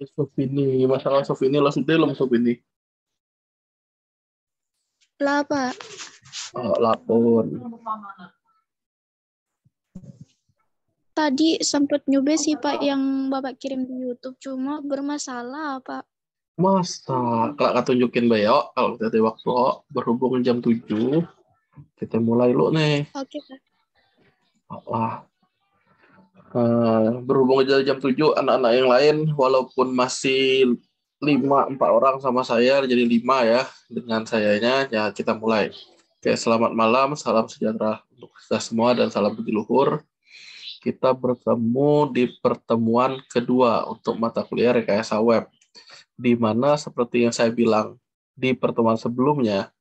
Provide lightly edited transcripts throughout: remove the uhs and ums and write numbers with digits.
Sopini, masalah Sopini lah sudah belum Sopini. Lah, Pak. Oh, lapor. Tadi sempat nyoba sih, Pak, yang Bapak kirim di YouTube. Cuma bermasalah, Pak. Masa, Kak tunjukin Bayo, kalau kita ada waktu berhubung jam 7, kita mulai lu nih. Oke, Pak. Wah, berhubung aja jam 7, anak-anak yang lain, walaupun masih 4 orang sama saya, jadi 5 ya, dengan sayanya, ya kita mulai. Oke, selamat malam, salam sejahtera untuk kita semua, dan salam budi luhur. Kita bertemu di pertemuan kedua untuk mata kuliah rekayasa web, di mana seperti yang saya bilang di pertemuan sebelumnya,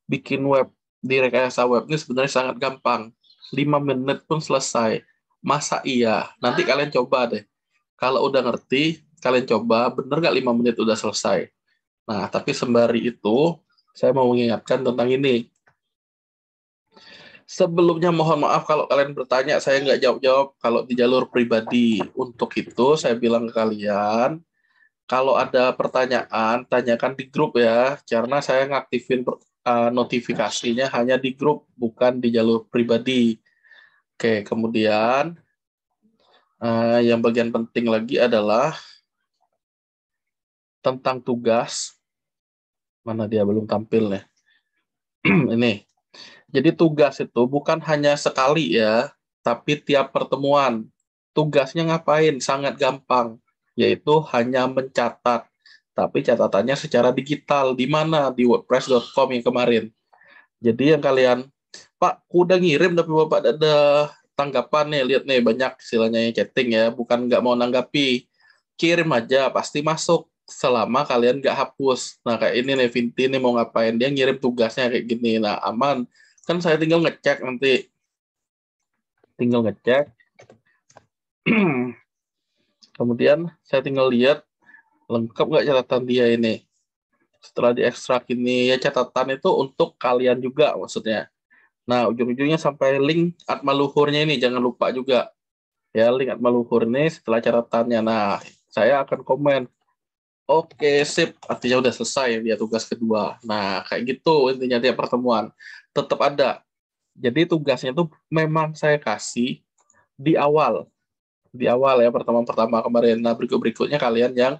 bikin web di rekayasa web ini sebenarnya sangat gampang. 5 menit pun selesai. Masa iya? Nanti kalian coba deh. Kalau udah ngerti, kalian coba, bener nggak 5 menit udah selesai? Nah, tapi sembari itu, saya mau mengingatkan tentang ini. Sebelumnya mohon maaf kalau kalian bertanya, saya nggak jawab-jawab kalau di jalur pribadi. Untuk itu, saya bilang ke kalian, kalau ada pertanyaan, tanyakan di grup ya, karena saya ngaktifin notifikasinya hanya di grup, bukan di jalur pribadi. Oke, kemudian yang bagian penting lagi adalah tentang tugas. Mana dia belum tampil nih? Ini. Jadi tugas itu bukan hanya sekali ya, tapi tiap pertemuan. Tugasnya ngapain? Sangat gampang, yaitu hanya mencatat. Tapi catatannya secara digital. Di mana? Di wordpress.com yang kemarin. Jadi yang kalian, Pak, aku udah ngirim tapi Bapak ada tanggapan nih, lihat nih banyak istilahnya yang chatting ya, bukan nggak mau nanggapi. Kirim aja, pasti masuk selama kalian nggak hapus. Nah kayak ini nih, Vinti nih mau ngapain, dia ngirim tugasnya kayak gini, nah aman. Kan saya tinggal ngecek nanti. Tinggal ngecek. Kemudian saya tinggal lihat, lengkap nggak catatan dia ini. Setelah diekstrak ini, ya catatan itu untuk kalian juga maksudnya. Nah, ujung-ujungnya sampai link Atmaluhurnya ini, jangan lupa juga. Ya, link Atmaluhur ini setelah catatannya. Nah, saya akan komen. Oke, sip. Artinya udah selesai dia tugas kedua. Nah, kayak gitu intinya dia pertemuan. Tetap ada. Jadi tugasnya tuh memang saya kasih di awal. Di awal ya, pertemuan pertama kemarin. Nah, berikut-berikutnya kalian yang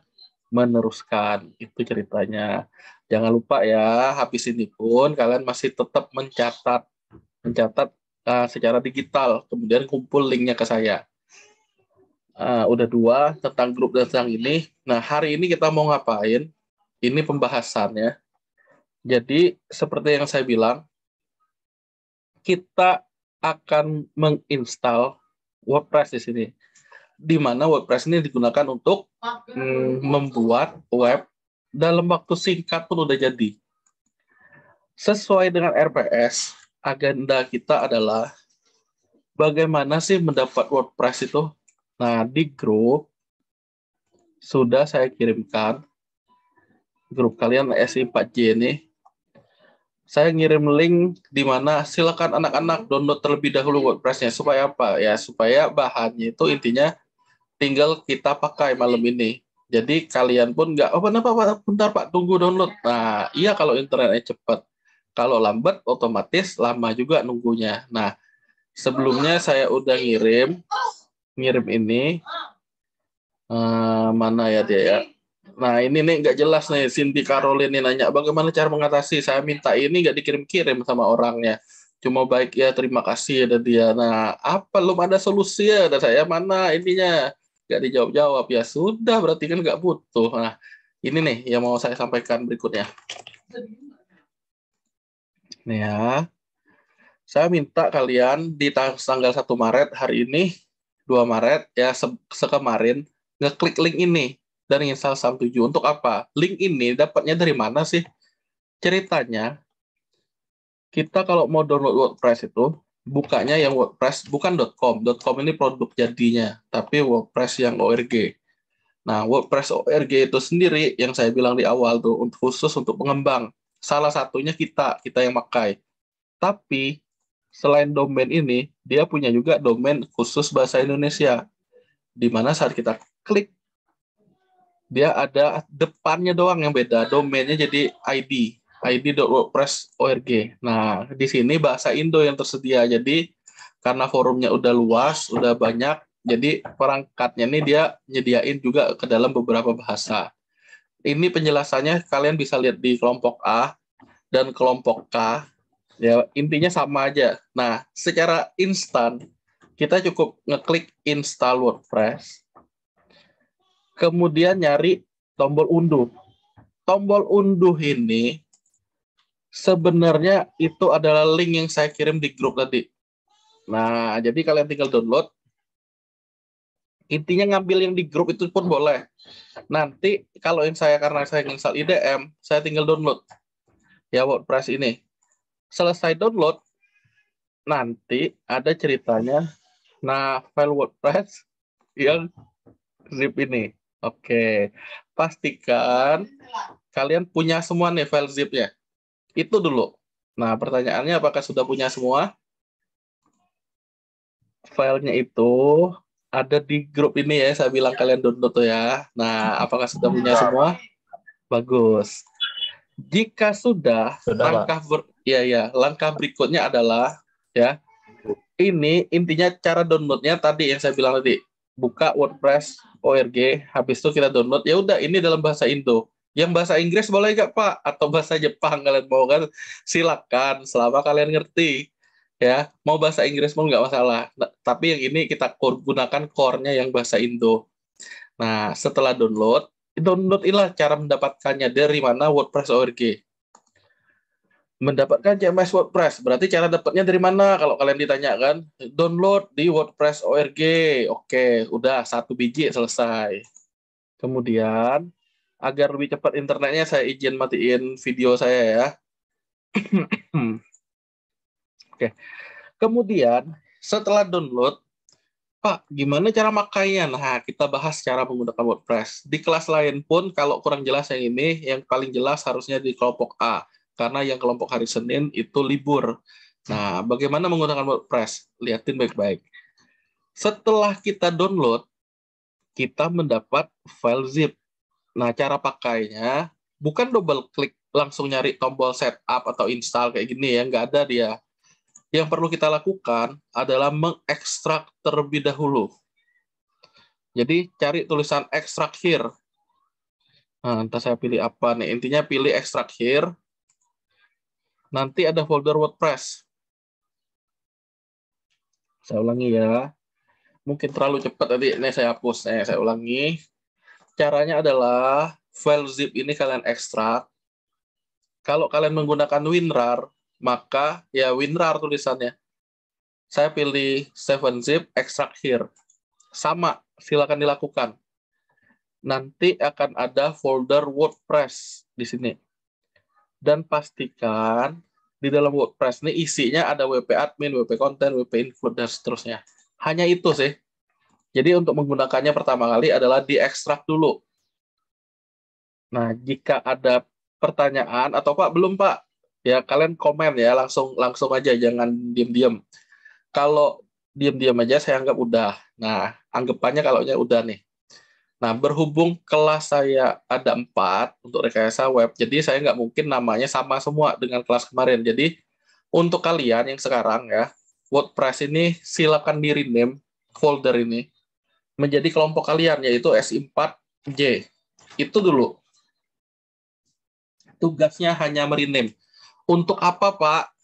meneruskan. Itu ceritanya. Jangan lupa ya, habis ini pun kalian masih tetap mencatat secara digital, kemudian kumpul linknya ke saya. Udah 2 tentang grup dan tentang ini. Nah, hari ini kita mau ngapain? Ini pembahasannya. Jadi, seperti yang saya bilang, kita akan menginstal WordPress di sini. Di mana WordPress ini digunakan untuk membuat web dalam waktu singkat pun udah jadi. Sesuai dengan RPS, agenda kita adalah bagaimana sih mendapat WordPress itu. Nah, di grup sudah saya kirimkan, grup kalian SI4J ini, saya ngirim link di mana silakan anak-anak download terlebih dahulu WordPress-nya. Supaya apa? Ya, supaya bahannya itu intinya tinggal kita pakai malam ini. Jadi kalian pun nggak, oh kenapa Pak? Bentar Pak, tunggu download. Nah, iya kalau internetnya cepat. Kalau lambat, otomatis lama juga nunggunya. Nah, sebelumnya saya udah ngirim ini. Mana ya dia ya? Nah, ini nih nggak jelas nih. Cindy Caroline ini nanya, bagaimana cara mengatasi? Saya minta ini nggak dikirim-kirim sama orangnya. Cuma baik ya, terima kasih ada dia. Nah, apa belum ada solusi ya? Ada saya mana ininya? Nggak dijawab-jawab. Ya sudah, berarti kan nggak butuh. Nah, ini nih yang mau saya sampaikan berikutnya. Nih ya, saya minta kalian di tanggal 1 Maret hari ini, 2 Maret ya, sekemarin, ngeklik link ini dan install SAM7. Untuk apa? Link ini dapatnya dari mana sih? Ceritanya, kita kalau mau download WordPress itu, bukanya yang WordPress, bukan .com. .com ini produk jadinya, tapi WordPress yang ORG. Nah, WordPress ORG itu sendiri, yang saya bilang di awal tuh, khusus untuk pengembang. Salah satunya kita yang pakai. Tapi, selain domain ini, dia punya juga domain khusus bahasa Indonesia. Di mana saat kita klik Dia ada depannya doang yang beda, domainnya jadi id.wordpress.org. Nah, di sini bahasa Indo yang tersedia. Jadi karena forumnya udah luas, udah banyak, jadi perangkatnya nih dia nyediain juga ke dalam beberapa bahasa. Ini penjelasannya kalian bisa lihat di kelompok A dan kelompok K. Ya, intinya sama aja. Nah, secara instan kita cukup ngeklik install WordPress, kemudian nyari tombol unduh. Tombol unduh ini sebenarnya itu adalah link yang saya kirim di grup tadi. Nah, jadi kalian tinggal download. Intinya ngambil yang di grup itu pun boleh. Nanti kalau yang saya, karena saya install IDM, saya tinggal download ya WordPress ini. Selesai download, nanti ada ceritanya. Nah, file WordPress yang zip ini. Oke, pastikan kalian punya semua nih file zipnya. Itu dulu. Nah, pertanyaannya apakah sudah punya semua? Filenya itu ada di grup ini ya, saya bilang kalian download tuh ya. Nah, apakah sudah punya semua? Bagus. Jika sudah, langkah berikutnya adalah ya, ini intinya cara downloadnya tadi yang saya bilang tadi. Buka WordPress org, habis itu kita download. Ya udah, ini dalam bahasa Indo. Yang bahasa Inggris boleh nggak Pak? Atau bahasa Jepang kalian mau kan? Silakan, selama kalian ngerti. Ya, mau bahasa Inggris pun nggak masalah. Nah, tapi yang ini kita gunakan core-nya yang bahasa Indo. Nah, setelah download inilah cara mendapatkannya dari mana WordPress org. Mendapatkan CMS WordPress. Berarti cara dapatnya dari mana? Kalau kalian ditanyakan, download di WordPress org. Oke, udah 1 biji selesai. Kemudian, agar lebih cepat internetnya, saya izin matiin video saya ya. Oke. Kemudian, setelah download, Pak, gimana cara makainya? Nah, kita bahas cara menggunakan WordPress. Di kelas lain pun, kalau kurang jelas yang ini, yang paling jelas harusnya di kelompok A. Karena yang kelompok hari Senin itu libur. Nah, bagaimana menggunakan WordPress? Lihatin baik-baik. Setelah kita download, kita mendapat file zip. Nah, cara pakainya, bukan double klik langsung nyari tombol setup atau install kayak gini ya, nggak ada dia. Yang perlu kita lakukan adalah mengekstrak terlebih dahulu. Jadi cari tulisan extract here. Nah, entah saya pilih apa nih. Intinya pilih extract here. Nanti ada folder WordPress. Saya ulangi ya. Mungkin terlalu cepat tadi. Ini saya hapus. Saya ulangi. Caranya adalah file zip ini kalian ekstrak. Kalau kalian menggunakan WinRAR, maka ya WinRAR tulisannya. Saya pilih 7-zip extract here. Sama, silakan dilakukan. Nanti akan ada folder WordPress di sini. Dan pastikan di dalam WordPress ini isinya ada WP admin, WP content, WP include, dan seterusnya. Hanya itu sih. Jadi untuk menggunakannya pertama kali adalah diekstrak dulu. Nah, jika ada pertanyaan atau Pak belum Pak, ya kalian komen ya, langsung aja, jangan diam-diam. Kalau diam-diam aja saya anggap udah. Nah, anggapannya kalau udah nih. Nah, berhubung kelas saya ada 4 untuk rekayasa web, jadi saya nggak mungkin namanya sama semua dengan kelas kemarin. Jadi, untuk kalian yang sekarang ya, WordPress ini silakan di-rename folder ini menjadi kelompok kalian, yaitu SI4J. Itu dulu. Tugasnya hanya merename. Untuk apa, Pak?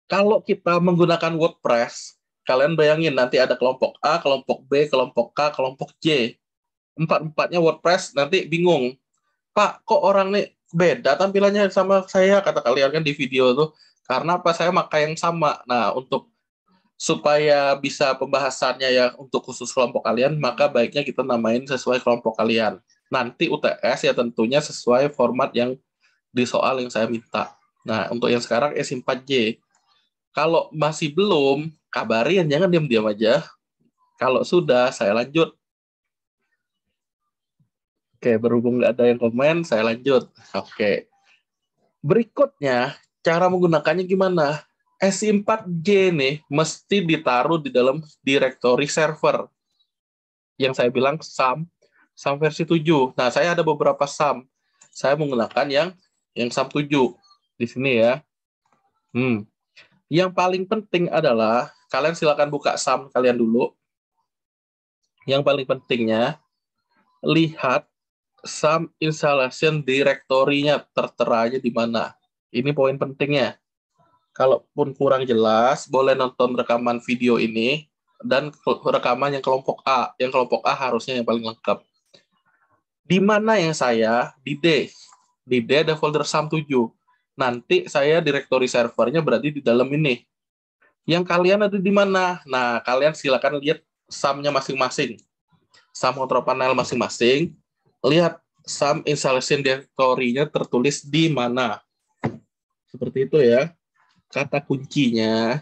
Kalau kita menggunakan WordPress, kalian bayangin nanti ada kelompok A, kelompok B, kelompok K, kelompok J. Empat-empatnya WordPress, nanti bingung. Pak, kok orang nih beda tampilannya sama saya, kata kalian kan di video tuh. Karena apa? Saya pakai yang sama. Nah, untuk supaya bisa pembahasannya ya untuk khusus kelompok kalian, maka baiknya kita namain sesuai kelompok kalian. Nanti UTS ya tentunya sesuai format yang di soal yang saya minta. Nah, untuk yang sekarang S4J. Kalau masih belum, kabarin, jangan diam-diam aja. Kalau sudah, saya lanjut. Oke, berhubung nggak ada yang komen, saya lanjut. Oke. Berikutnya, cara menggunakannya gimana? SI4J nih mesti ditaruh di dalam directory server. Yang saya bilang SAM SAM versi 7. Nah, saya ada beberapa SAM. Saya menggunakan yang SAM 7 di sini ya. Yang paling penting adalah kalian silakan buka SAM kalian dulu. Yang paling pentingnya lihat SAM installation directory-nya tertera di mana. Ini poin pentingnya. Kalaupun kurang jelas, boleh nonton rekaman video ini dan rekaman yang kelompok A. Yang kelompok A harusnya yang paling lengkap. Di mana yang saya? Di D. Di D ada folder SAM 7. Nanti saya directory servernya berarti di dalam ini. Yang kalian ada di mana? Nah, kalian silakan lihat SAM-nya masing-masing. SAM control panel masing-masing. Lihat SAM installation directory-nya tertulis di mana. Seperti itu ya. Kata kuncinya,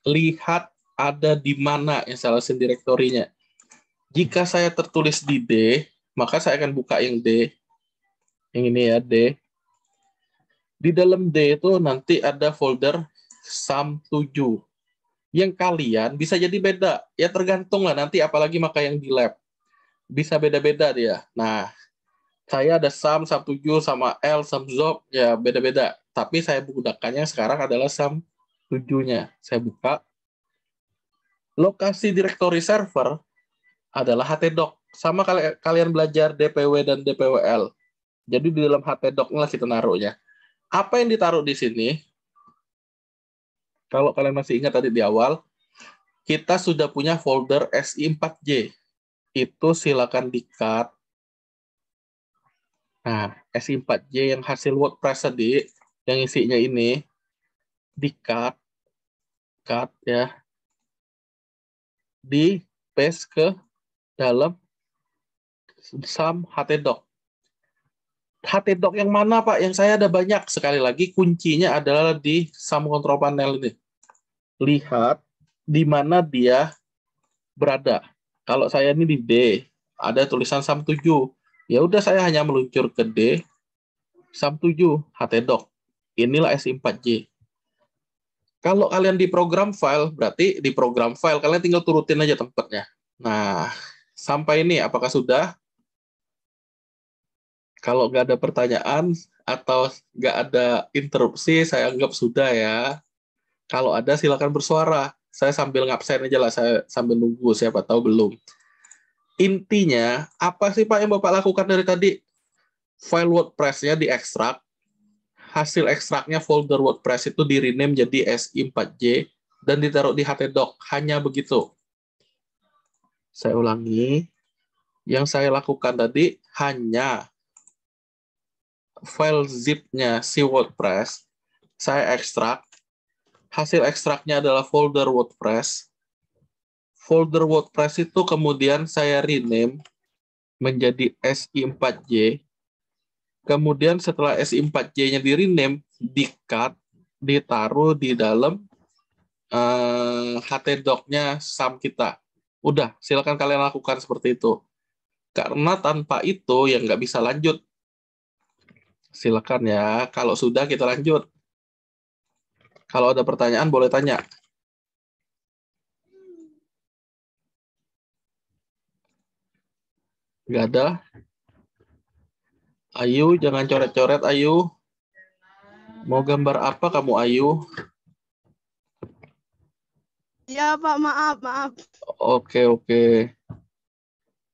lihat ada di mana installation directory-nya. Jika saya tertulis di D, maka saya akan buka yang D. Yang ini ya, D. Di dalam D itu nanti ada folder SAM 7. Yang kalian bisa jadi beda. Ya tergantung lah nanti, apalagi maka yang di lab. Bisa beda-beda dia. Nah, saya ada SAM 7 sama L, SAM ZOP, ya beda-beda. Tapi saya menggunakannya sekarang adalah SAM 7-nya. Saya buka. Lokasi directory server adalah htdoc. Sama kalian belajar DPW dan DPWL. Jadi di dalam htdoc-nya lah kita naruhnya. Apa yang ditaruh di sini? Kalau kalian masih ingat tadi di awal, kita sudah punya folder SI4J. Itu silakan di-cut. Nah, SI4J yang hasil WordPress tadi, yang isinya ini, di-cut ya, di paste ke dalam SAM htdoc. htdoc yang mana, Pak? Yang saya ada banyak. Sekali lagi, kuncinya adalah di SAM control panel ini. Lihat di mana dia berada. Kalau saya ini di D, ada tulisan SAM 7. Ya udah, saya hanya meluncur ke D, SAM 7, htdoc. Inilah SI4J. Kalau kalian di program file, berarti di program file kalian tinggal turutin aja tempatnya. Nah, sampai ini apakah sudah? Kalau nggak ada pertanyaan atau nggak ada interupsi, saya anggap sudah ya. Kalau ada silakan bersuara. Saya sambil ngabsen aja lah, saya sambil nunggu, siapa tahu belum. Intinya, apa sih Pak yang Bapak lakukan dari tadi? File WordPress-nya diekstrak, hasil ekstraknya folder WordPress itu di-rename jadi SI4J, dan ditaruh di htdoc. Hanya begitu. Saya ulangi. Yang saya lakukan tadi hanya file zip-nya si WordPress, saya ekstrak. Hasil ekstraknya adalah folder WordPress. Folder WordPress itu kemudian saya rename menjadi SI4J. Kemudian setelah SI4J-nya di-rename, di-cut, ditaruh di dalam htdoc-nya SAM kita. Udah, silakan kalian lakukan seperti itu. Karena tanpa itu ya nggak bisa lanjut. Silakan ya, kalau sudah kita lanjut. Kalau ada pertanyaan boleh tanya. Nggak ada? Ayu, jangan coret-coret, Ayu. Mau gambar apa kamu, Ayu? Ya, Pak, maaf. Oke.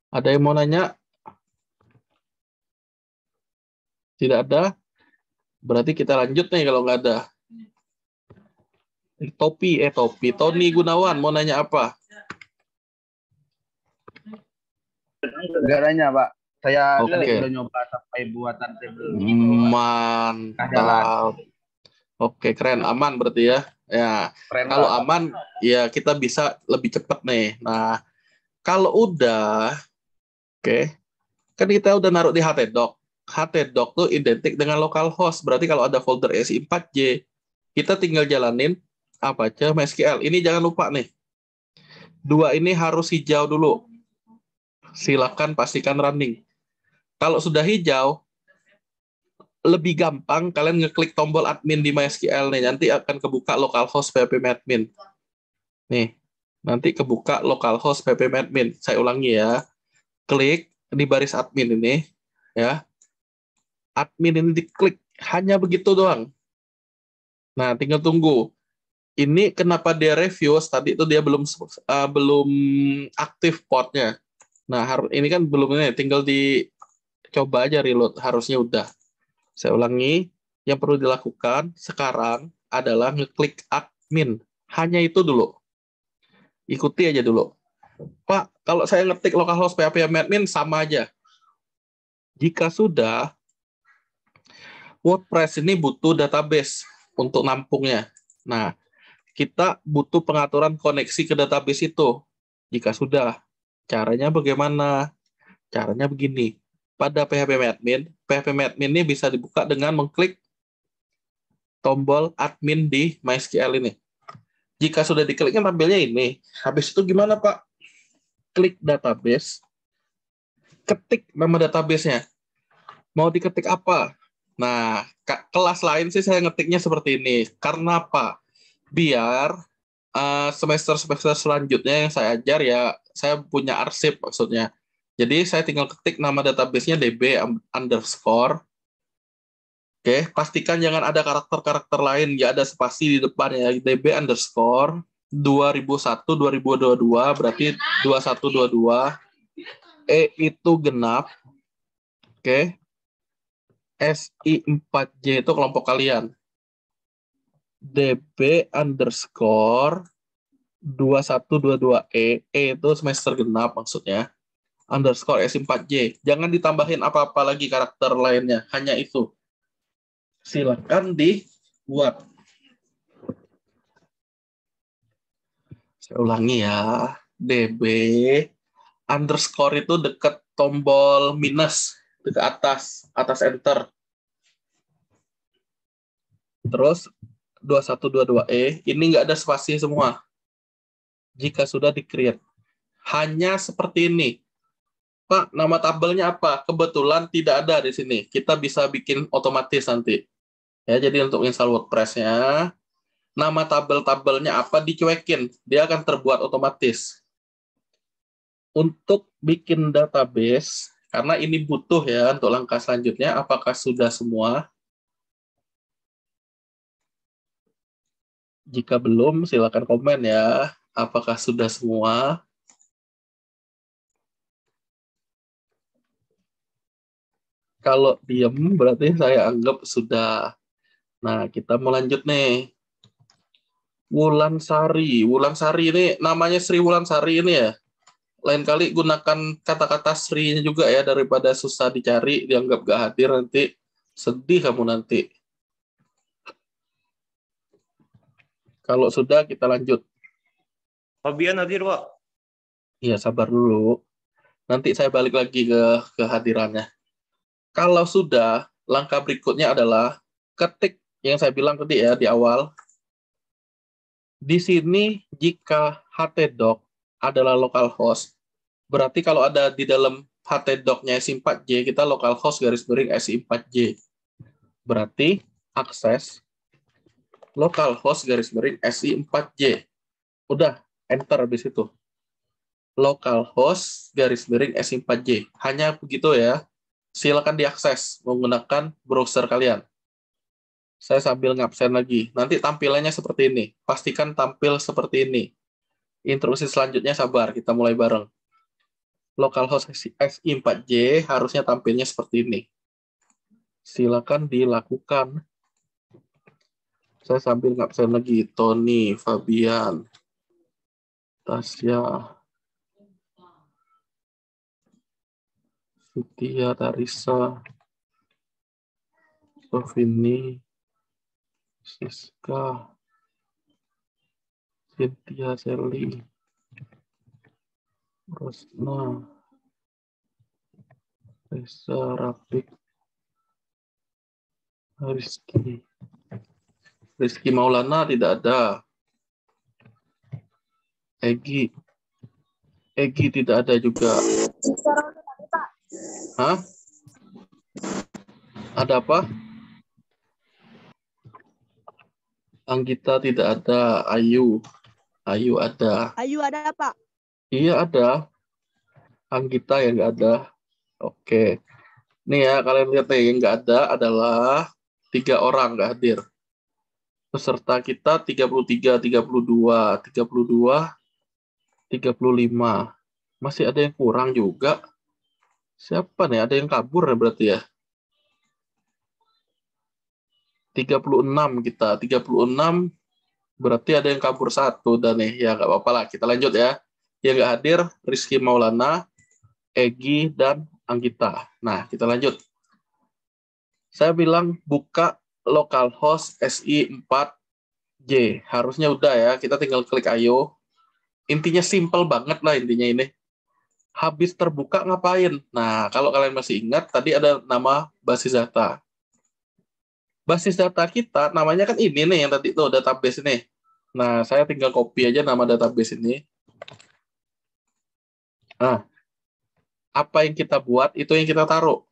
Ada yang mau nanya? Tidak ada? Berarti kita lanjut nih kalau nggak ada. Topi. Tony Gunawan, mau nanya apa? Nggak nanya, Pak. Saya Oke. udah nyoba sampai buatan table. Mantap. Oke, keren. Aman berarti ya. Ya, Keren kalau banget. aman, ya kita bisa lebih cepat nih. Nah, kalau udah, oke, kan kita udah naruh di htdoc. Htdoc tuh identik dengan localhost. Berarti kalau ada folder SI4J, kita tinggal jalanin apa aja MySQL. Ini jangan lupa nih. Dua ini harus hijau dulu. Silakan pastikan running. Kalau sudah hijau, lebih gampang kalian ngeklik tombol admin di MySQL nih. Nanti akan kebuka localhost ppmadmin. Nih, nanti kebuka localhost ppmadmin. Saya ulangi ya. Klik, di baris admin ini, ya, admin ini diklik, hanya begitu doang. Nah, tinggal tunggu. Ini kenapa dia review? Tadi itu dia belum aktif portnya. Nah, ini kan belum ini, tinggal dicoba aja reload, harusnya udah. Saya ulangi, yang perlu dilakukan sekarang adalah ngeklik admin. Hanya itu dulu. Ikuti aja dulu. Pak, kalau saya ngetik localhost PHP admin sama aja. Jika sudah, WordPress ini butuh database untuk nampungnya. Nah, kita butuh pengaturan koneksi ke database itu. Jika sudah, caranya bagaimana? Caranya begini. Pada PHP admin ini bisa dibuka dengan mengklik tombol admin di MySQL ini. Jika sudah dikliknya tampilnya ini. Habis itu gimana, Pak? Klik database, ketik nama database-nya. Mau diketik apa? Nah, kelas lain sih saya ngetiknya seperti ini. Karena apa? Biar semester-semester selanjutnya yang saya ajar ya, saya punya arsip maksudnya. Jadi saya tinggal ketik nama database-nya db underscore. Oke, pastikan jangan ada karakter-karakter lain, ya ada spasi di depannya. db underscore 2001-2022, berarti 2122. E itu genap. Oke. SI4J itu kelompok kalian. DB underscore 2122E, E itu semester genap maksudnya, underscore S4J. Jangan ditambahin apa-apa lagi karakter lainnya, hanya itu. Silakan dibuat. Saya ulangi ya, DB underscore itu dekat tombol minus, dekat atas enter. Terus 2122E, ini nggak ada spasi semua. Jika sudah di-create. Hanya seperti ini. Pak, nama tabelnya apa? Kebetulan tidak ada di sini. Kita bisa bikin otomatis nanti. Ya, jadi untuk install WordPress-nya, nama tabel-tabelnya apa dicuekin. Dia akan terbuat otomatis. Untuk bikin database, karena ini butuh ya untuk langkah selanjutnya, apakah sudah semua? Jika belum, silakan komen ya. Apakah sudah semua? Kalau diem, berarti saya anggap sudah. Nah, kita mau lanjut nih. Wulansari. Wulansari ini namanya Sri Wulansari ini ya. Lain kali gunakan kata-kata Sri-nya juga ya, daripada susah dicari, dianggap gak hadir nanti. Sedih kamu nanti. Kalau sudah, kita lanjut. Fabian hadir, Pak. Iya, sabar dulu. Nanti saya balik lagi ke kehadirannya. Kalau sudah, langkah berikutnya adalah ketik yang saya bilang tadi ya di awal. Di sini jika htdoc adalah localhost, berarti kalau ada di dalam htdoc-nya SI4J, kita localhost _ SI4J. Berarti akses localhost _ SI4J. Udah, enter habis itu. Localhost _ SI4J. Hanya begitu ya. Silakan diakses menggunakan browser kalian. Saya sambil ngabsen lagi. Nanti tampilannya seperti ini. Pastikan tampil seperti ini. Instruksi selanjutnya sabar, kita mulai bareng. Localhost SI4J harusnya tampilnya seperti ini. Silakan dilakukan. Saya sambil ngabsen lagi. Tony, Fabian, Tasya, Sutia, Tarisa, Sofini, Siska, Cynthia, Sally, Rosna, Reza, Rapik, Rizky Maulana tidak ada. Egi tidak ada juga. Hah? Ada apa? Anggita tidak ada. Ayu ada. Ayu ada, Pak. Iya ada. Anggita yang nggak ada. Oke. Nih ya, kalian lihat nih, yang nggak ada adalah 3 orang nggak hadir. Peserta kita 33, 32, 32, 35. Masih ada yang kurang juga. Siapa nih? Ada yang kabur ya berarti ya? 36 kita. 36 berarti ada yang kabur 1. Dan nih, ya nggak apa-apa lah. Kita lanjut ya. Yang nggak hadir, Rizky Maulana, Egi, dan Anggita. Nah, kita lanjut. Saya bilang buka localhost SI4J. Harusnya udah ya. Kita tinggal klik ayo. Intinya simple banget lah intinya ini. Habis terbuka ngapain? Nah, kalau kalian masih ingat, tadi ada nama basis data. Basis data kita, namanya kan ini nih, yang tadi tuh, database ini. Nah, saya tinggal copy aja nama database ini. Nah, apa yang kita buat, itu yang kita taruh.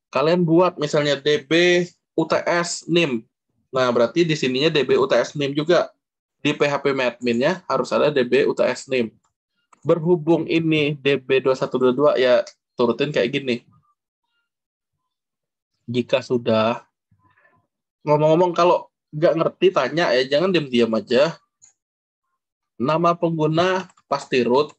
Kalian buat misalnya DB UTS NIM. Nah, berarti di sininya DB UTS NIM juga. Di PHP admin-nya harus ada DB UTS NIM. Berhubung ini DB2122 ya turutin kayak gini. Jika sudah, ngomong-ngomong kalau nggak ngerti tanya ya, jangan diam-diam aja. Nama pengguna pasti root,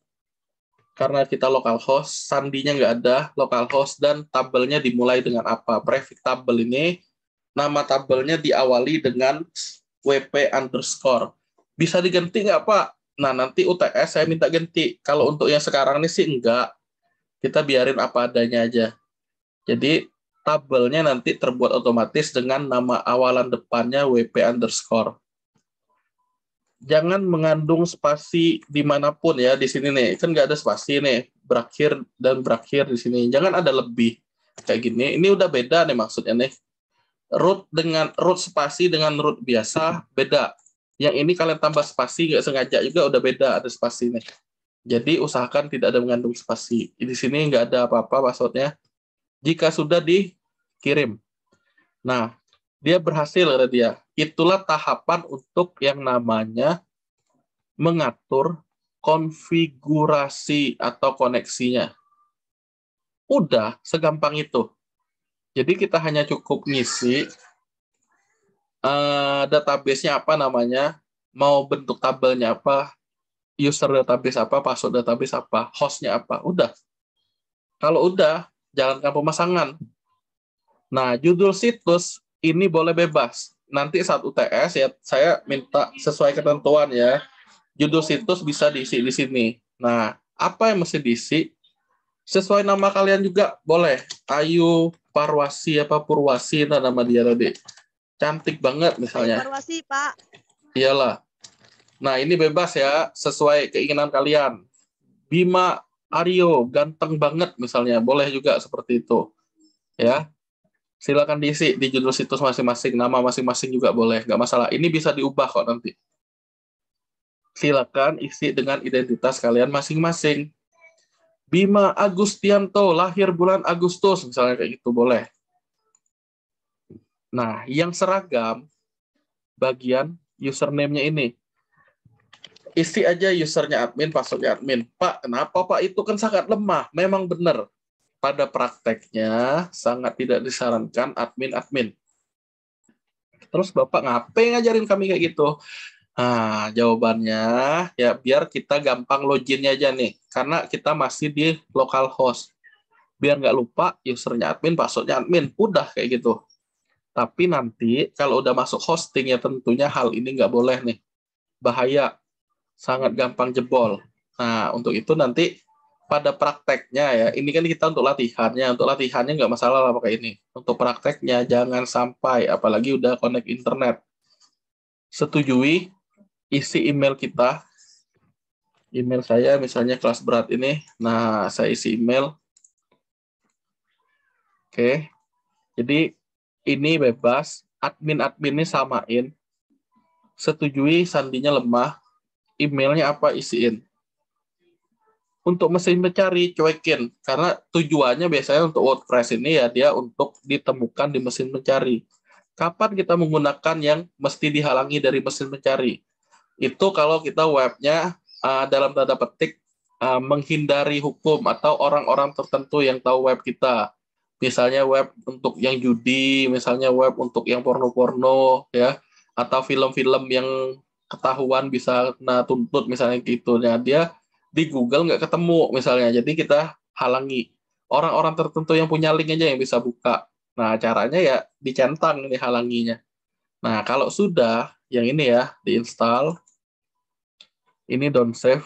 karena kita localhost, sandinya nggak ada, localhost, dan tabelnya dimulai dengan apa? Prefix tabel ini, nama tabelnya diawali dengan WP underscore. Bisa diganti nggak Pak? Nah, nanti UTS saya minta ganti. Kalau untuk yang sekarang ini sih enggak. Kita biarin apa adanya aja. Jadi, tabelnya nanti terbuat otomatis dengan nama awalan depannya WP underscore. Jangan mengandung spasi dimanapun ya di sini nih. Kan nggak ada spasi nih. Berakhir dan berakhir di sini. Jangan ada lebih. Kayak gini. Ini udah beda nih maksudnya nih. Root spasi dengan root biasa beda. Yang ini kalian tambah spasi nggak sengaja juga udah beda, ada spasi nih. Jadi usahakan tidak ada mengandung spasi. Di sini nggak ada apa-apa passwordnya. Jika sudah dikirim. Nah, dia berhasil kata dia. Itulah tahapan untuk yang namanya mengatur konfigurasi atau koneksinya. Udah, segampang itu. Jadi kita hanya cukup ngisi database-nya apa namanya, mau bentuk tabelnya apa, user database apa, password database apa, host-nya apa, udah. Kalau udah, jalankan pemasangan. Nah, judul situs ini boleh bebas. Nanti saat UTS ya, saya minta sesuai ketentuan ya. Judul situs bisa diisi di sini. Nah, apa yang mesti diisi? Sesuai nama kalian juga boleh. Ayu Parwasi apa Purwasi, nah nama dia tadi. Cantik banget misalnya. Evaluasi, Pak. Iyalah. Nah, ini bebas ya, sesuai keinginan kalian. Bima Aryo, ganteng banget misalnya, boleh juga seperti itu. Ya. Silakan diisi di judul situs masing-masing, nama masing-masing juga boleh, nggak masalah. Ini bisa diubah kok nanti. Silakan isi dengan identitas kalian masing-masing. Bima Agustianto, lahir bulan Agustus, misalnya kayak gitu, boleh. Nah, yang seragam, bagian username-nya ini. Isi aja usernya admin, passwordnya admin. Pak, kenapa Pak? Itu kan sangat lemah. Memang benar. Pada prakteknya, sangat tidak disarankan admin-admin. Terus Bapak ngapain ngajarin kami kayak gitu? Nah, jawabannya, ya biar kita gampang loginnya aja nih. Karena kita masih di localhost. Biar nggak lupa, usernya admin, passwordnya admin. Udah kayak gitu. Tapi nanti kalau udah masuk hosting ya tentunya hal ini nggak boleh nih. Bahaya. Sangat gampang jebol. Nah, untuk itu nanti pada prakteknya ya, ini kan kita untuk latihannya. Untuk latihannya nggak masalah lah pakai ini. Untuk prakteknya jangan sampai, apalagi udah connect internet. Setujui, isi email kita. Email saya misalnya kelas berat ini. Nah, saya isi email. Oke. Jadi, ini bebas, admin-admin ini samain, setujui sandinya lemah, emailnya apa isiin. Untuk mesin pencari, cuekin, karena tujuannya biasanya untuk WordPress ini ya dia untuk ditemukan di mesin pencari. Kapan kita menggunakan yang mesti dihalangi dari mesin pencari? Itu kalau kita webnya dalam tanda petik menghindari hukum atau orang-orang tertentu yang tahu web kita. Misalnya web untuk yang judi, misalnya web untuk yang porno-porno, ya, atau film-film yang ketahuan bisa kena tuntut misalnya gitu. Nah, dia di Google nggak ketemu misalnya, jadi kita halangi. Orang-orang tertentu yang punya link aja yang bisa buka. Nah, caranya ya dicentang ini halanginya. Nah, kalau sudah, yang ini ya, diinstal. Ini don't save.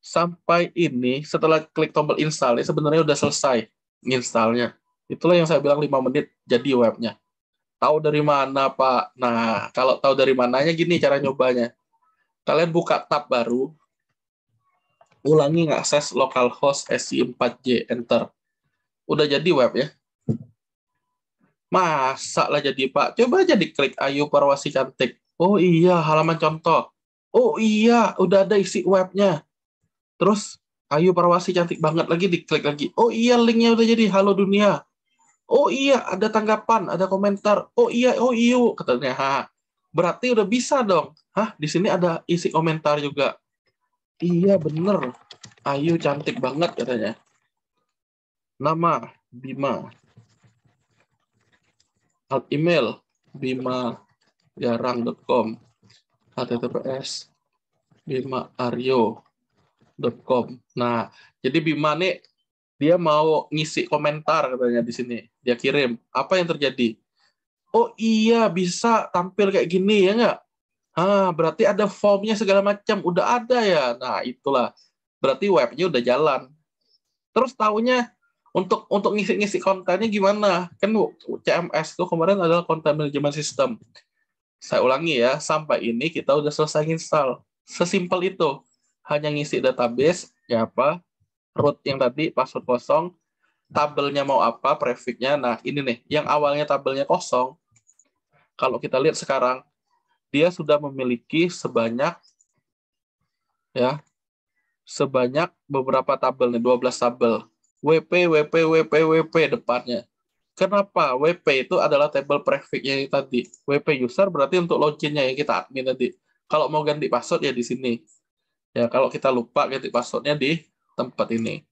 Sampai ini, setelah klik tombol install, ini sebenarnya udah selesai installnya. Itulah yang saya bilang 5 menit jadi webnya. Tahu dari mana, Pak? Nah, kalau tahu dari mananya, gini cara nyobanya. Kalian buka tab baru, ulangi ngakses localhost SI4J, enter. Udah jadi web ya. Masa lah jadi, Pak? Coba aja diklik Ayu Parwasi Cantik. Oh iya, halaman contoh. Oh iya, udah ada isi webnya. Terus Ayu Parwasi cantik banget lagi, diklik lagi. Oh iya, linknya udah jadi Halo Dunia. Oh iya, ada tanggapan, ada komentar. Oh iya, oh iyo, katanya. Berarti udah bisa dong. Di sini ada isi komentar juga. Iya, bener. Ayu cantik banget, katanya. Nama, Bima. Email, bimagarang.com. https, bimaaryo.com. Nah, jadi Bima nih dia mau ngisi komentar katanya di sini. Dia kirim. Apa yang terjadi? Oh iya, bisa tampil kayak gini ya nggak? Berarti ada formnya segala macam. Udah ada ya. Nah, itulah. Berarti webnya udah jalan. Terus taunya untuk ngisi-ngisi kontennya gimana? Kan CMS itu kemarin adalah content management system. Saya ulangi ya, sampai ini kita udah selesai install. Sesimpel itu. Hanya ngisi database, ya apa, root yang tadi, password kosong, tabelnya mau apa, prefix-nya. Nah, ini nih, yang awalnya tabelnya kosong, kalau kita lihat sekarang, dia sudah memiliki sebanyak beberapa tabel nih, 12 tabel. WP, WP, WP, WP depannya. Kenapa? WP itu adalah table prefix-nya yang tadi. WP user berarti untuk login-nya yang kita admin tadi. Kalau mau ganti password ya di sini. Ya, kalau kita lupa ganti password-nya di tempat ini.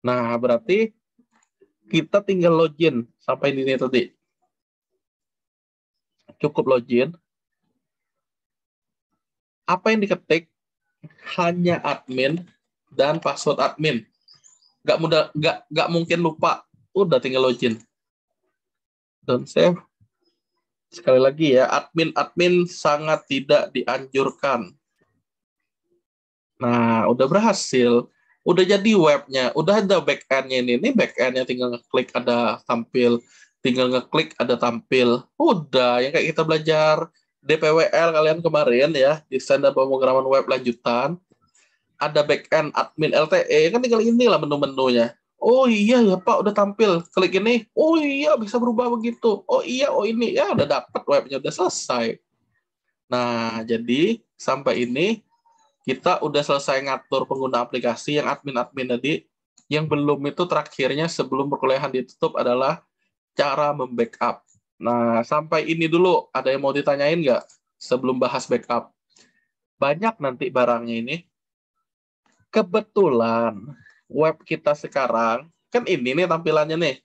Nah, berarti kita tinggal login sampai di sini tadi. Cukup login. Apa yang diketik? Hanya admin dan password admin. Nggak mungkin lupa. Udah tinggal login. Don't save. Sekali lagi ya, admin sangat tidak dianjurkan. Nah, udah berhasil. Udah jadi webnya. Udah ada back-end-nya ini. Ini back-end-nya tinggal ngeklik ada tampil. Tinggal ngeklik ada tampil. Udah, yang kayak kita belajar DPWL kalian kemarin ya, desain dan pemrograman web lanjutan. Ada back-end admin LTE, kan tinggal inilah menu-menunya. Oh iya ya Pak, udah tampil. Klik ini. Oh iya, bisa berubah begitu. Oh iya, oh ini. Ya udah dapat webnya, udah selesai. Nah, jadi sampai ini kita udah selesai ngatur pengguna aplikasi yang admin-admin tadi. Yang belum itu terakhirnya sebelum perkuliahan ditutup adalah cara membackup. Nah, sampai ini dulu. Ada yang mau ditanyain nggak sebelum bahas backup? Banyak nanti barangnya ini. Kebetulan web kita sekarang, kan ini nih tampilannya nih.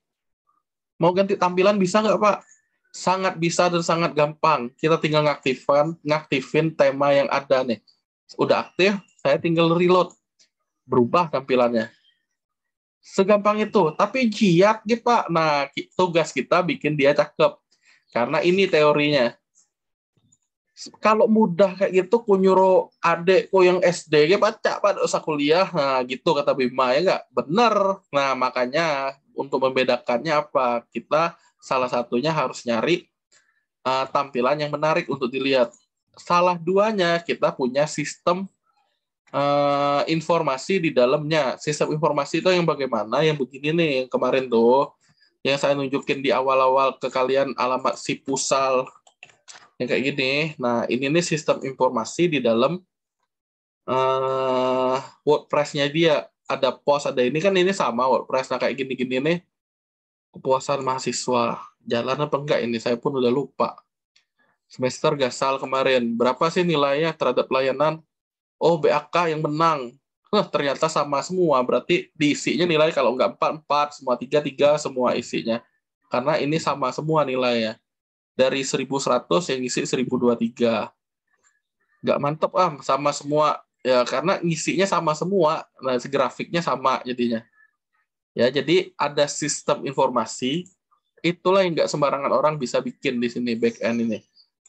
Mau ganti tampilan bisa nggak, Pak? Sangat bisa dan sangat gampang. Kita tinggal ngaktifin tema yang ada nih. Udah aktif, saya tinggal reload. Berubah tampilannya. Segampang itu. Tapi giat gitu, Pak. Nah, tugas kita bikin dia cakep. Karena ini teorinya. Kalau mudah kayak gitu, ku nyuruh adekku yang SD, baca, Pak, usah kuliah. Nah, gitu kata Bima, ya nggak? Bener. Nah, makanya untuk membedakannya apa? Kita salah satunya harus nyari tampilan yang menarik untuk dilihat. Salah duanya, kita punya sistem informasi di dalamnya. Sistem informasi itu yang bagaimana? Yang begini nih, yang kemarin tuh, yang saya nunjukin di awal-awal ke kalian alamat si pusal, yang kayak gini. Nah, ini nih sistem informasi di dalam WordPress-nya dia. Ada post, ada ini kan ini sama WordPress. Nah, kayak gini-gini nih, kepuasan mahasiswa. Jalan apa enggak ini? Saya pun udah lupa. Semester Gasal kemarin. Berapa sih nilainya terhadap pelayanan? Oh, BAK yang menang. Wah, ternyata sama semua. Berarti diisinya nilai kalau nggak 4, 4, semua 3, 3, semua isinya. Karena ini sama semua nilainya. Dari 1100 yang isi 1023. Nggak mantep, sama semua. Ya, karena ngisinya sama semua. Nah, grafiknya sama jadinya. Ya, jadi ada sistem informasi. Itulah yang nggak sembarangan orang bisa bikin di sini, back-end ini.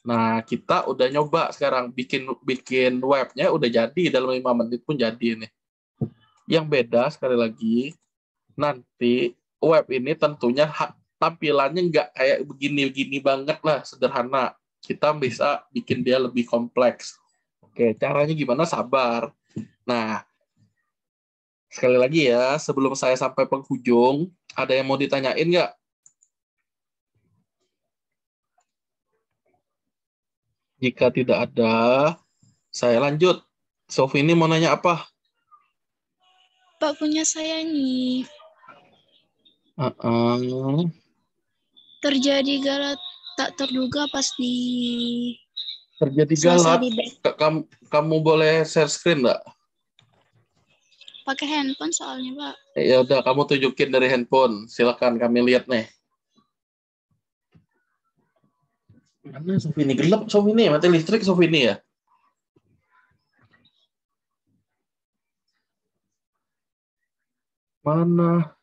Nah, kita udah nyoba sekarang bikin webnya udah jadi dalam 5 menit pun jadi ini. Yang beda sekali lagi, nanti web ini tentunya tampilannya nggak kayak begini-begini banget lah, sederhana. Kita bisa bikin dia lebih kompleks. Oke, caranya gimana? Sabar. Nah, sekali lagi ya, sebelum saya sampai penghujung, ada yang mau ditanyain nggak? Jika tidak ada, saya lanjut. Sofi ini mau nanya apa? Pak, punya saya nih. Terjadi Galat tak terduga pas di galat. di Kamu boleh share screen nggak? pakai handphone soalnya, Pak. Ya udah, kamu tunjukin dari handphone. Silakan kami lihat nih. Mana Sofi ini? Gelap Sofi ini, mati listrik Sofi ini ya? Mana?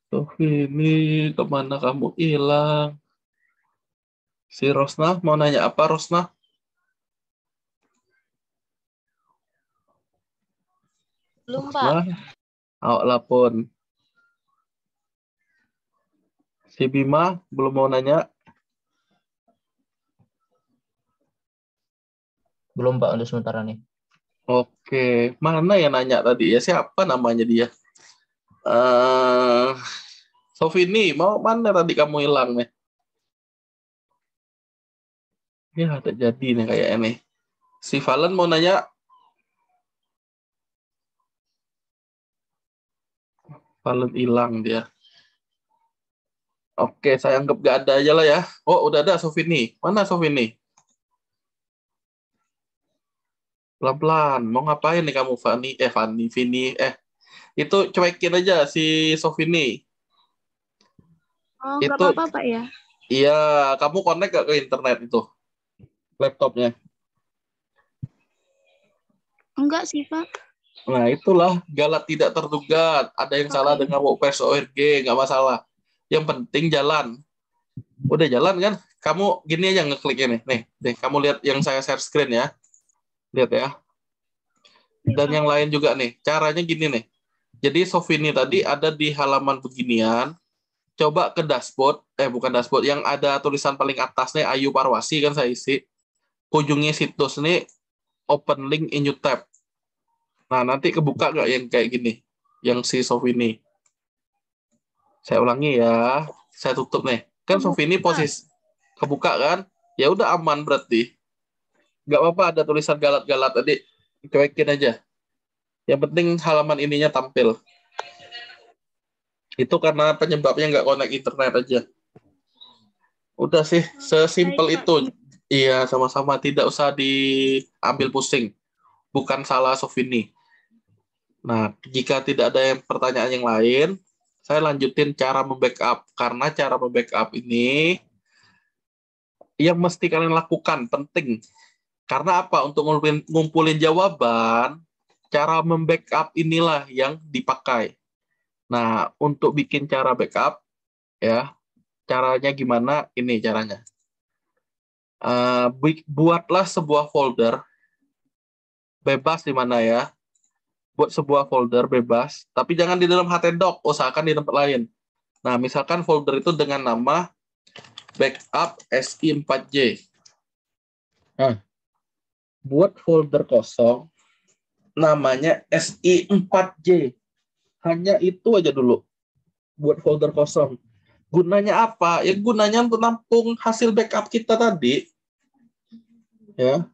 Sofi ini, kemana kamu hilang? Si Rosna mau nanya apa, Rosna? Belum, Pak. Awak lapun. Si Bima belum mau nanya? Belum Pak untuk sementara nih. Oke, mana yang nanya tadi ya? Siapa namanya dia? Sofi ini, mau mana tadi kamu hilang nih? Ya, tak jadi nih kayak ini. Si Valen mau nanya? Valen hilang dia. Oke, saya anggap gak ada aja lah ya. Oh, udah ada Sofi ini. Mana Sofi ini? Pelan-pelan. Mau ngapain nih kamu, Vini? Itu cuekin aja si Sofi ini. Oh, nggak Itu, apa-apa, Pak ya? iya, kamu connect gak ke internet itu? Laptopnya. Enggak sih, Pak. Nah, itulah galat tidak terduga. Ada yang salah dengan WordPress ORG, nggak masalah. Yang penting jalan. Udah jalan kan? Kamu gini aja ngeklik ini. Nih, deh, kamu lihat yang saya share screen ya. Lihat ya. Dan yang lain juga nih. Caranya gini nih. Jadi Sofi ini tadi ada di halaman beginian. Coba ke dashboard. Bukan dashboard. Yang ada tulisan paling atas nih, Ayu Parwasi kan saya isi. Ujungnya situs nih, open link in new tab. Nah, nanti kebuka nggak yang kayak gini? Yang si Sofi ini. Saya ulangi ya. Saya tutup nih. Kan Sofi ini posisi kebuka kan? Ya udah aman berarti. Nggak apa-apa ada tulisan galat-galat tadi. Cuekin aja. Yang penting halaman ininya tampil. Itu karena penyebabnya nggak connect internet aja. Udah sih, sesimpel itu. Iya, sama-sama. Tidak usah diambil pusing. Bukan salah Sofi ini. Nah, jika tidak ada pertanyaan yang lain, saya lanjutin cara membackup. Karena cara membackup ini yang mesti kalian lakukan, penting. Karena apa? Untuk ngumpulin jawaban, cara membackup inilah yang dipakai. Nah, untuk bikin cara backup, ya, caranya gimana? Ini caranya. Buatlah sebuah folder, bebas di mana ya. Buat sebuah folder bebas, tapi jangan di dalam htdoc, usahakan di tempat lain. Nah, misalkan folder itu dengan nama backup SI4J. Nah, buat folder kosong, namanya SI4J. Hanya itu aja dulu. Buat folder kosong. Gunanya apa? Ya gunanya untuk nampung hasil backup kita tadi. Ya.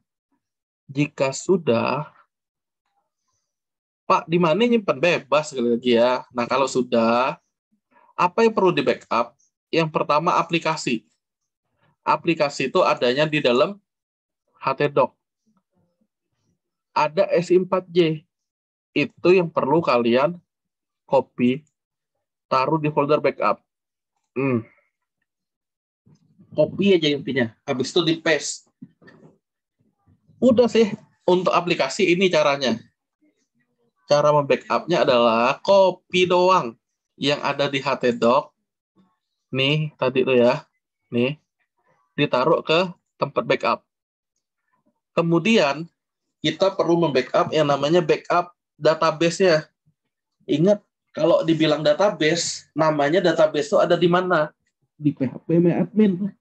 Jika sudah, Pak, di mana nyimpan? Bebas sekali lagi ya. Nah, kalau sudah, apa yang perlu di backup? Yang pertama aplikasi. Aplikasi itu adanya di dalam htdoc. ada SI4J. Itu yang perlu kalian copy, taruh di folder backup. Copy aja intinya. Habis itu di paste. Udah sih. Untuk aplikasi ini caranya. Cara membackupnya adalah copy doang. Yang ada di htdoc. Nih, tadi tuh ya. Nih. Ditaruh ke tempat backup. Kemudian, kita perlu membackup yang namanya backup database-nya. Ingat, kalau dibilang database, namanya database itu ada di mana? Di phpMyAdmin.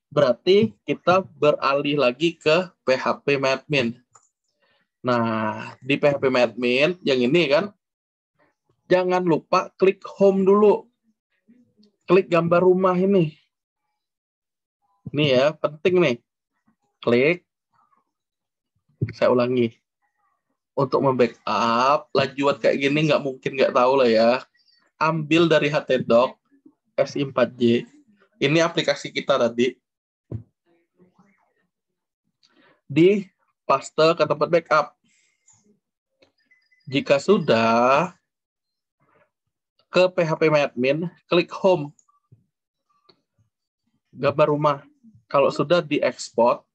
Berarti kita beralih lagi ke phpMyAdmin. Nah, di phpMyAdmin, yang ini kan, jangan lupa klik home dulu. Klik gambar rumah ini. Ini ya, penting nih. Klik. Saya ulangi. Untuk membackup, lajuan kayak gini nggak mungkin nggak tahu lah ya. Ambil dari htdoc, SI4J. Ini aplikasi kita tadi. Di paste ke tempat backup. Jika sudah, ke phpMyAdmin, klik home. Gambar rumah. Kalau sudah diekspor,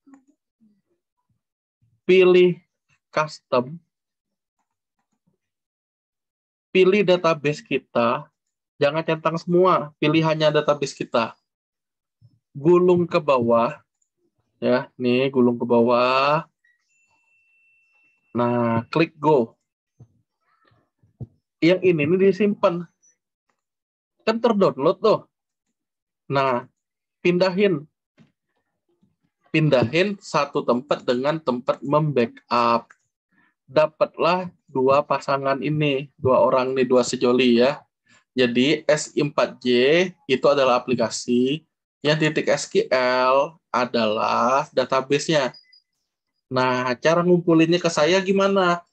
pilih custom, pilih database kita, jangan centang semua, pilih hanya database kita. Gulung ke bawah, ya, nih gulung ke bawah. Nah, klik go. Yang ini nih disimpan. Kan terdownload tuh. Nah, pindahin satu tempat dengan tempat membackup. Dapatlah dua pasangan ini, dua orang nih, dua sejoli ya. Jadi SI4J itu adalah aplikasi, yang .SQL adalah database-nya. Nah, cara ngumpulinnya ke saya gimana?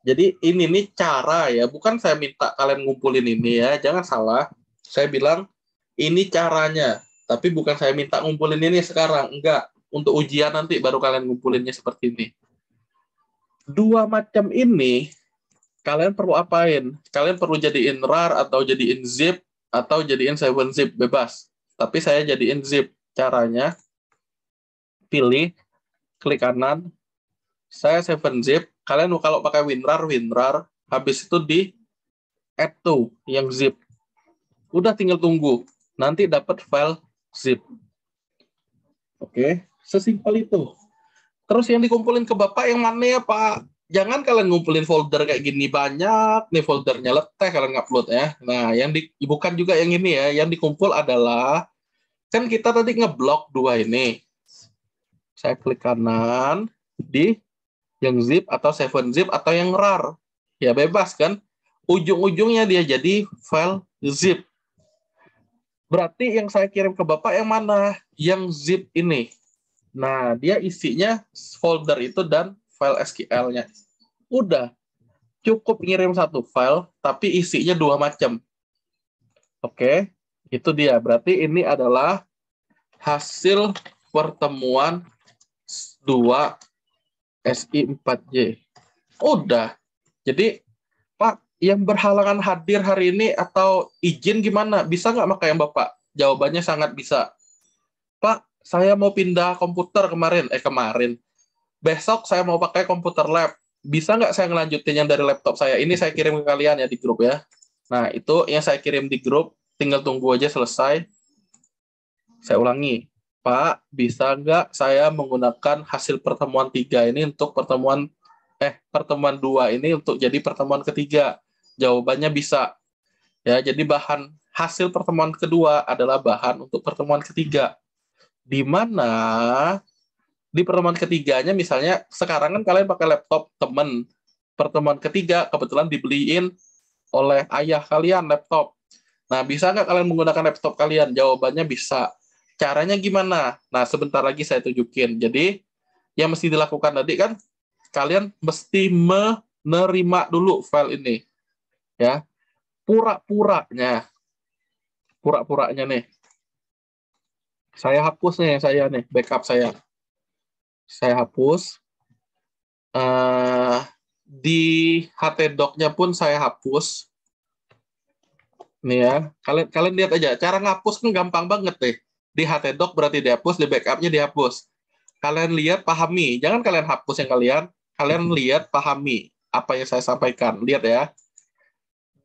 Jadi ini nih cara ya, bukan saya minta kalian ngumpulin ini ya, jangan salah. Saya bilang ini caranya, tapi bukan saya minta ngumpulin ini sekarang, enggak. Untuk ujian nanti baru kalian ngumpulinnya seperti ini. Dua macam ini kalian perlu apain? Kalian perlu jadiin RAR atau jadiin zip atau jadiin 7-zip, bebas. Tapi saya jadiin zip. Caranya pilih, klik kanan, saya 7-zip. Kalian kalau pakai WinRAR, habis itu di add to yang zip. Udah tinggal tunggu. Nanti dapat file zip. Oke, sesimpel itu. Terus yang dikumpulin ke Bapak yang mana ya, Pak? Jangan kalian ngumpulin folder kayak gini banyak, nih foldernya leteh kalian ngupload ya. Nah, bukan juga yang ini ya, yang dikumpul adalah, kan kita tadi ngeblok dua ini. Saya klik kanan, di yang zip atau 7-zip atau yang RAR. Ya bebas kan? Ujung-ujungnya dia jadi file zip. Berarti yang saya kirim ke Bapak yang mana? Yang zip ini. Nah, dia isinya folder itu dan file SQL-nya. Udah. Cukup ngirim satu file, tapi isinya dua macam. Oke, itu dia. Berarti ini adalah hasil pertemuan 2 SI4J. Udah. Jadi, Pak, yang berhalangan hadir hari ini atau izin gimana? Bisa nggak pakai yang Bapak? Jawabannya sangat bisa. Pak, saya mau pindah komputer kemarin. Besok saya mau pakai komputer lab. Bisa nggak saya ngelanjutin yang dari laptop saya? Ini saya kirim ke kalian ya di grup ya. Nah, itu yang saya kirim di grup. Tinggal tunggu aja selesai. Saya ulangi. Pak, bisa nggak saya menggunakan hasil pertemuan 3 ini untuk pertemuan 2 ini untuk jadi pertemuan ketiga? Jawabannya bisa. Ya, jadi hasil pertemuan kedua adalah bahan untuk pertemuan ketiga. Di mana di pertemuan ketiganya misalnya sekarang kan kalian pakai laptop temen. Pertemuan ketiga kebetulan dibeliin oleh ayah kalian laptop. Nah, bisa nggak kalian menggunakan laptop kalian? Jawabannya bisa. Caranya gimana? Nah, sebentar lagi saya tunjukin. Jadi, yang mesti dilakukan tadi kan, kalian mesti menerima dulu file ini. Ya, pura-puranya nih. Saya hapus nih, backup saya. Saya hapus. Di htdoc-nya pun saya hapus. Nih ya, kalian lihat aja. Cara ngapus kan gampang banget deh. Di htdoc berarti dihapus, di backup-nya dihapus. Kalian lihat, pahami. Jangan kalian hapus yang kalian lihat, pahami apa yang saya sampaikan. Lihat ya.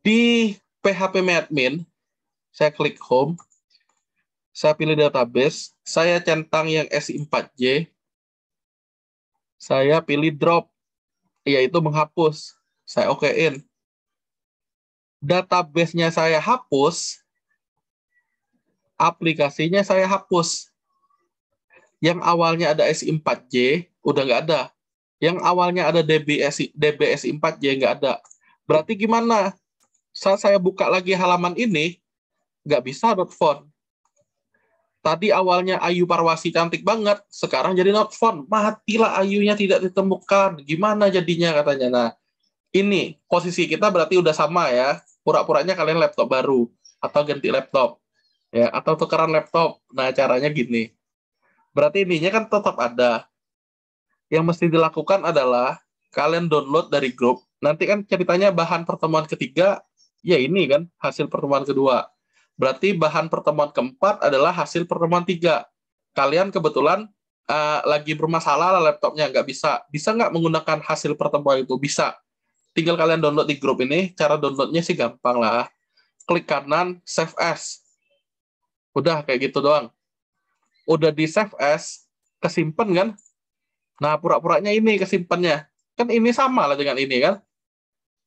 Di phpMyAdmin, saya klik home, saya pilih database, saya centang yang SI4J, saya pilih drop, yaitu menghapus. Saya okein. Database-nya saya hapus, aplikasinya saya hapus. Yang awalnya ada SI4J, udah nggak ada. Yang awalnya ada DBSI4J, nggak ada. Berarti gimana? Saat saya buka lagi halaman ini, nggak bisa not found. Tadi awalnya Ayu Parwasi cantik banget, sekarang jadi not found. Matilah Ayunya tidak ditemukan. Gimana jadinya katanya? Nah, ini posisi kita berarti udah sama ya. Pura-puranya kalian laptop baru atau ganti laptop ya, atau tukeran laptop. Nah, caranya gini. Berarti ininya kan tetap ada. Yang mesti dilakukan adalah kalian download dari grup. Nanti kan ceritanya bahan pertemuan ketiga, ya ini kan hasil pertemuan kedua. Berarti bahan pertemuan keempat adalah hasil pertemuan 3. Kalian kebetulan lagi bermasalah lah laptopnya, nggak bisa. Bisa nggak menggunakan hasil pertemuan itu? Bisa. Tinggal kalian download di grup ini. Cara downloadnya sih gampang lah. Klik kanan, save as. Udah kayak gitu doang. Udah di save as, kesimpan kan? Nah, pura-puranya ini kesimpannya. Kan ini sama lah dengan ini kan?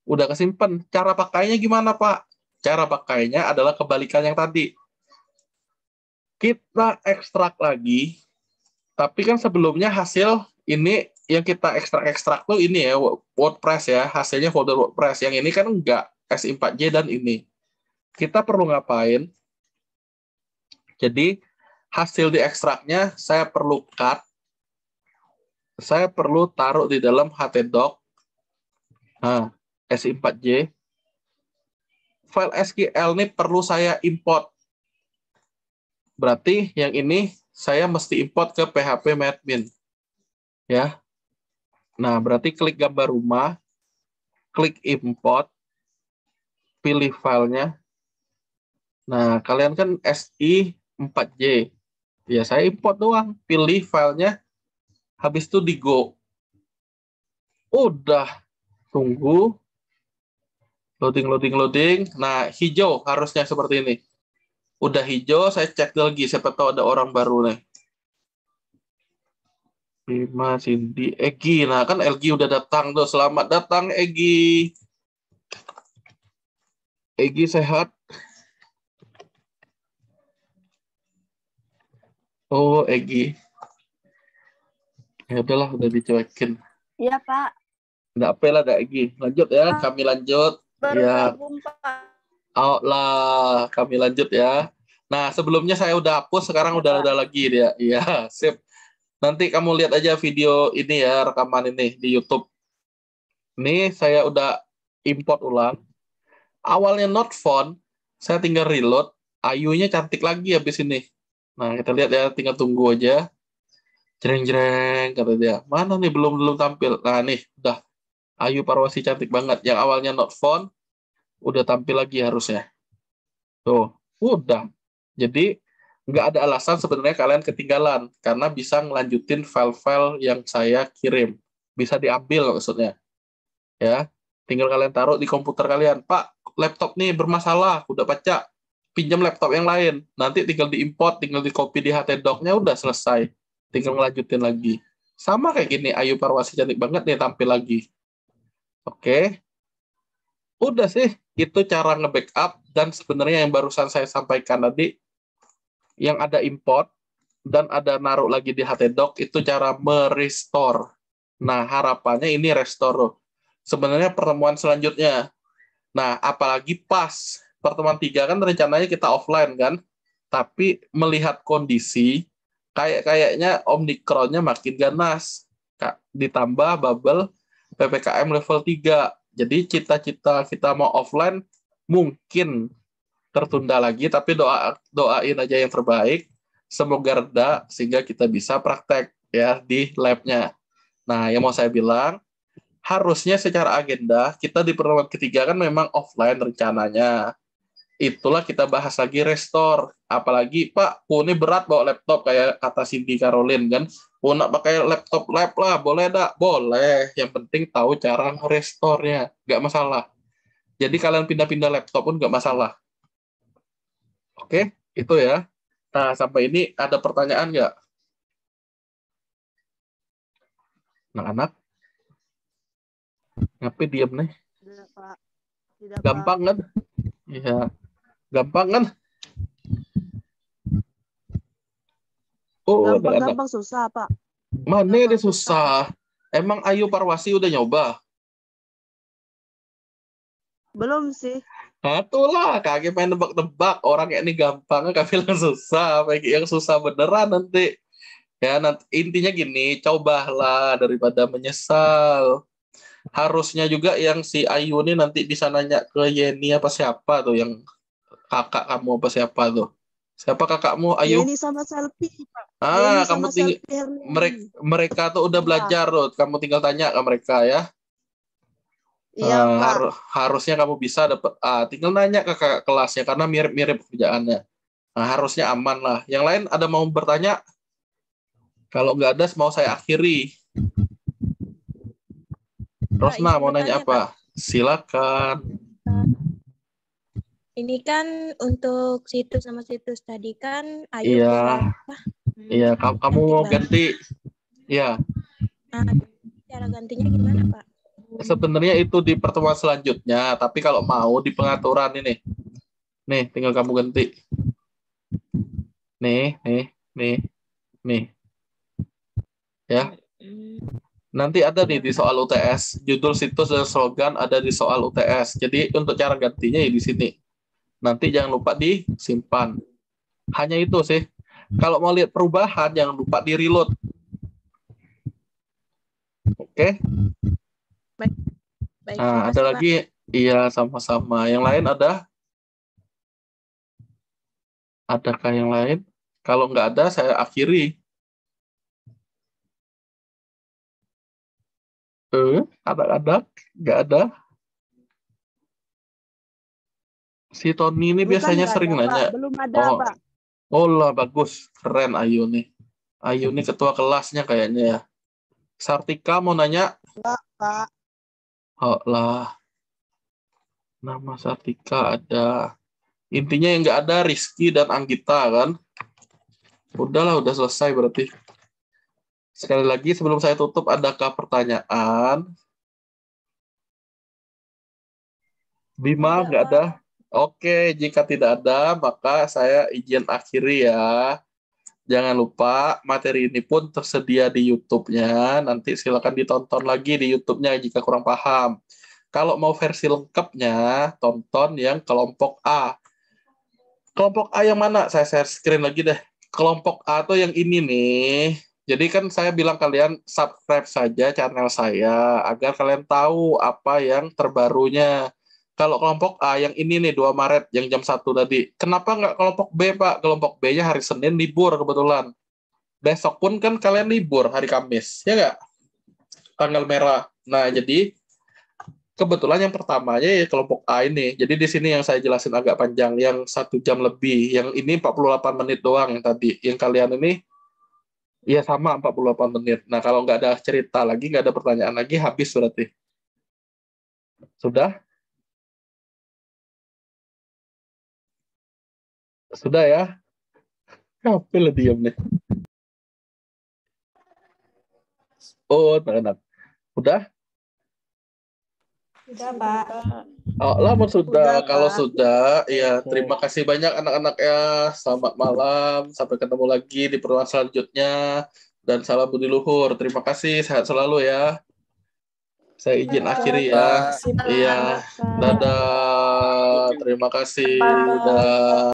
Udah kesimpan. Cara pakainya gimana, Pak? Cara pakainya adalah kebalikan yang tadi. Kita ekstrak lagi, tapi kan sebelumnya hasil ini yang kita ekstrak tuh ini ya, WordPress ya, hasilnya folder WordPress. Yang ini kan enggak, SI4J dan ini. Kita perlu ngapain? Jadi, hasil di ekstraknya saya perlu cut, saya perlu taruh di dalam htdoc. Nah, SI4J. File SQL ini perlu saya import. Berarti yang ini saya mesti import ke phpMyAdmin. Ya. Nah, berarti klik gambar rumah, klik import, pilih filenya. Nah, kalian kan SI4J. Ya, saya import doang. Pilih filenya, habis itu di go. Udah. Tunggu. Loading. Nah, hijau harusnya seperti ini. Udah hijau, saya cek lagi. Siapa tahu ada orang baru nih. Bima, Cindy, Egi. Nah, kan Egi udah datang tuh. Selamat datang, Egi. Egi sehat? Oh, Egi. Ya udahlah, udah dicuekin. Iya, Pak. Nggak apa lah, ada Egi. Lanjut ya, kami lanjut. Baru Ya. gabung, Pak. Oh lah, kami lanjut ya. Nah, sebelumnya saya udah hapus, sekarang udah ada lagi dia. Iya, sip. Nanti kamu lihat aja video ini ya, rekaman ini di YouTube. Ini saya udah import ulang. Awalnya not found, saya tinggal reload. Ayunya cantik lagi habis ini. Nah, kita lihat ya, tinggal tunggu aja. Jreng, kata dia. Mana nih, belum tampil. Nah, nih, udah. Ayu Parwasi cantik banget. Yang awalnya not found, udah tampil lagi harusnya. Tuh, udah. Jadi, nggak ada alasan sebenarnya kalian ketinggalan, karena bisa ngelanjutin file-file yang saya kirim. Bisa diambil maksudnya. Ya, tinggal kalian taruh di komputer kalian. Pak, laptop nih bermasalah, udah baca. Pinjam laptop yang lain. Nanti tinggal diimport, tinggal di-copy di htdoc-nya, udah selesai. Tinggal ngelanjutin lagi. Sama kayak gini, Ayu Parwasi cantik banget nih, tampil lagi. Oke. Udah sih, itu cara nge-backup, dan sebenarnya yang barusan saya sampaikan tadi, yang ada import dan ada naruh lagi di htdoc, itu cara merestore. Nah, harapannya ini restore. Sebenarnya pertemuan selanjutnya. Nah, apalagi pas pertemuan 3 kan rencananya kita offline kan, tapi melihat kondisi, kayaknya Omikronnya makin ganas. Ditambah bubble PPKM level 3. Jadi cita-cita kita mau offline mungkin tertunda lagi, tapi doain aja yang terbaik, semoga reda sehingga kita bisa praktek ya di labnya. Nah, yang mau saya bilang, harusnya secara agenda kita di pertemuan ketiga kan memang offline rencananya. Itulah kita bahas lagi restore. Apalagi Pak, ini berat bawa laptop kayak kata Cindy Caroline kan. Nak pakai laptop lab lah, boleh dak? Boleh. Yang penting tahu cara restore-nya, nggak masalah. Jadi kalian pindah-pindah laptop pun nggak masalah. Oke, itu ya. Nah, sampai ini ada pertanyaan nggak? Anak-anak? Ngapain diem nih? Tidak, Pak. Tidak, Pak. Gampang kan? Iya. Gampang kan? Oh, anak-anak. Gampang-gampang susah, Pak. Mana ada susah? Emang Ayu Parwasi udah nyoba? Belum sih. Itulah, kaki main nebak-nebak. Orang kayak ini gampang, kaki bilang susah. Kayak yang susah beneran nanti. Ya, nanti intinya gini, cobalah daripada menyesal. Harusnya juga yang si Ayu ini nanti bisa nanya ke Yeni apa siapa tuh, yang kakak kamu apa siapa tuh. Siapa kakakmu, Ayu? Yeni sama Selfie, Pak. Ah, Yeni kamu sama tinggal Selfie Herlini. mereka tuh udah Iya. belajar loh. Kamu tinggal tanya ke mereka ya. Iya, Pak. Harusnya kamu bisa dapat A. Tinggal nanya ke kakak kelasnya karena mirip-mirip kerjaannya. Nah, harusnya aman lah. Yang lain ada mau bertanya? Kalau nggak ada, mau saya akhiri. Rosna mau nanya apa? Silakan. Ini kan untuk situs sama situs tadi kan Ayu Iya. berapa? Iya, kamu mau ganti? Iya. Nah, cara gantinya gimana, Pak? Sebenarnya itu di pertemuan selanjutnya, tapi kalau mau di pengaturan ini. Nih, tinggal kamu ganti. Nih. Ya. Nanti ada nih di soal UTS, judul situs dan slogan ada di soal UTS. Jadi untuk cara gantinya ya di sini. Nanti jangan lupa disimpan. Hanya itu sih. Kalau mau lihat perubahan, jangan lupa di-reload. Oke? Baik, Nah, ada makasih, Pak. lagi? Iya, sama-sama. Yang lain ada? Adakah yang lain? Kalau nggak ada, saya akhiri. Anak-anak? Nggak ada? Si Tony ini Bukan biasanya nggak sering ada, Pak. nanya. Belum ada, Oh, Pak. oh lah, bagus. Keren Ayu nih. Ayu nih ketua kelasnya kayaknya ya. Sartika mau nanya? Pak. Oh lah. Nama Sartika ada. Intinya yang nggak ada Rizky dan Anggita kan? Udahlah, udah selesai berarti. Sekali lagi sebelum saya tutup, adakah pertanyaan? Bima, nggak ada? Oke, jika tidak ada, maka saya izin akhiri ya. Jangan lupa, materi ini pun tersedia di YouTube-nya. Nanti silakan ditonton lagi di YouTube-nya jika kurang paham. Kalau mau versi lengkapnya, tonton yang kelompok A. Kelompok A yang mana? Saya share screen lagi deh. Kelompok A tuh yang ini nih. Jadi kan saya bilang kalian subscribe saja channel saya agar kalian tahu apa yang terbarunya. Kalau kelompok A yang ini nih 2 Maret yang jam 1 tadi. Kenapa nggak kelompok B, Pak? Kelompok B-nya hari Senin libur kebetulan. Besok pun kan kalian libur hari Kamis, ya nggak? Tanggal merah. Nah, jadi kebetulan yang pertamanya ya kelompok A ini. Jadi di sini yang saya jelasin agak panjang, yang 1 jam lebih. Yang ini 48 menit doang yang tadi. Yang kalian ini ya sama 48 menit. Nah, kalau nggak ada cerita lagi, nggak ada pertanyaan lagi, habis berarti. Sudah? Sudah ya? Ngapain lah diam nih? Oh, enak. Udah? Sudah, Pak. Oh, lama sudah. Udah, Kalau Pak. sudah, ya terima kasih banyak anak-anak ya. Selamat malam. Sampai ketemu lagi di pertemuan selanjutnya. Dan salam budi luhur. Terima kasih. Sehat selalu ya. Saya izin akhiri ya. Iya. Dadah. Terima kasih. Dadah.